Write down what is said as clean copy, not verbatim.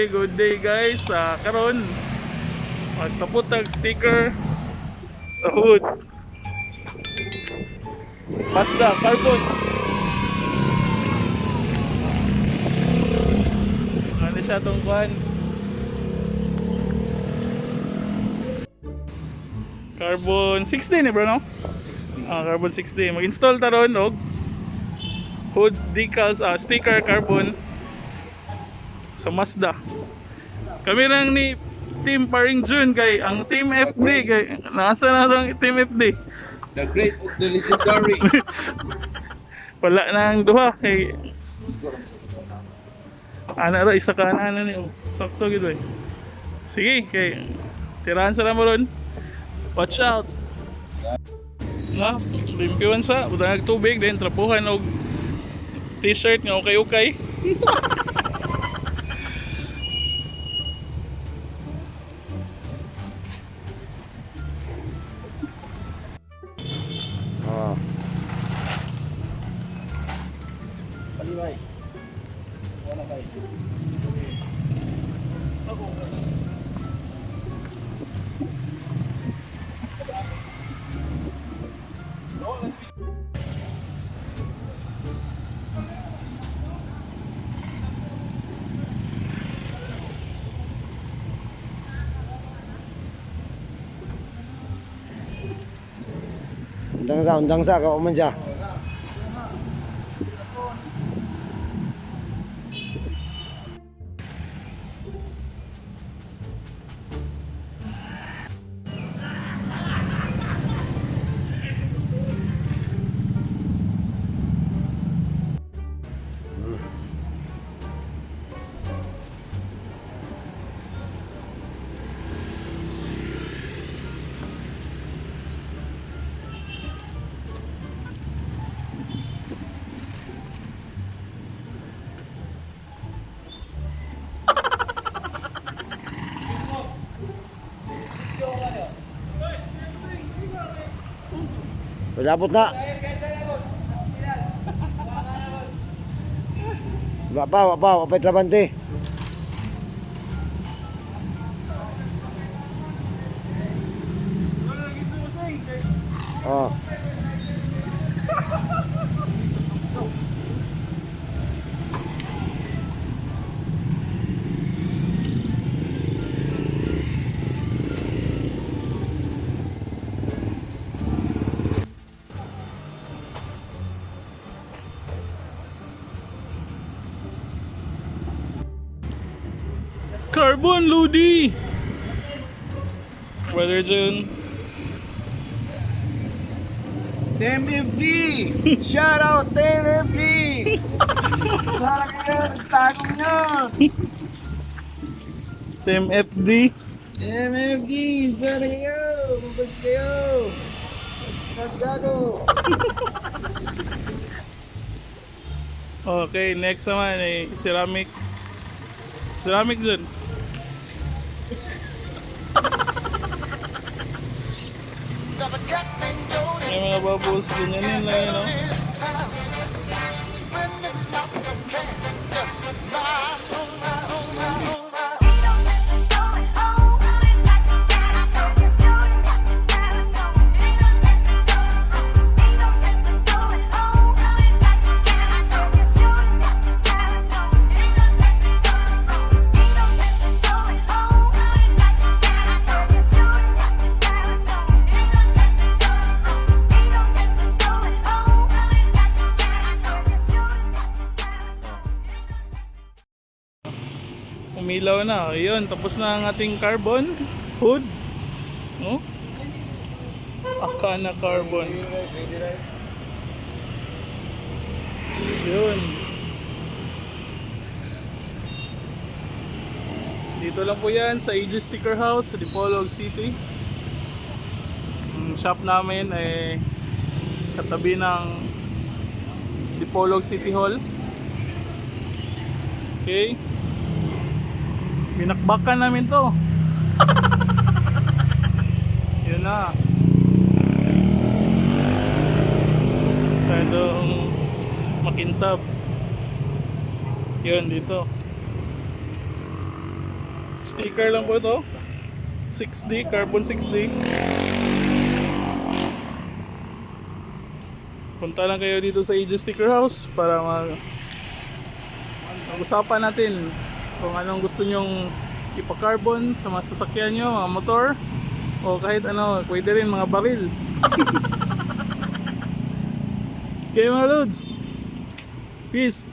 good day guys. Karon magtaputag sticker sa hood. Mazda carbon. Ano siya tong kuan? Carbon 60 bro no? 60. Carbon 60. Mag-install ta ron og hood decals, sticker carbon sa Mazda. Kami lang ni Team Paring June kay ang Team FD kay nasa na ang Team FD. The great of the legendary. Wala nang duha kay ana ra isa ka na ni sakto gid eh. Sige kay tirahan sa mo ron. Watch out. Na, limpiwan sa butang tubig then trapuhan og t-shirt nga okay. Paliway. Wala kay. Undang sa ka man siya. Palapot na. Wapa, wapay trabante. Oh. Carbon Ludi. Brother June. Team FD! Shout out Team FD! Sana kayo, tagong nyo! Team FD. Team FD! Sana kayo! Mabas kayo! Naggago! Okay, next naman ay ceramic. Ceramic dun. May mga bubbles, ganyanin lang yun, no? Umilaw na. Ayun, tapos na ang ating carbon hood. No? Akana carbon. Yun. Dito lang po yan sa AG Sticker House sa Dipolog City. Ang shop namin ay katabi ng Dipolog City Hall. Okay. Binakbakan namin to. Yun na. Masyadong makintab. Yun dito. Sticker lang po ito. 6D, carbon 6D. Punta lang kayo dito sa AJ Sticker House para mag-usapan natin kung anong gusto nyong ipa-carbon sa mga sasakyan nyo, mga motor, o kahit ano, pwede rin mga baril. Okay mga loads, peace.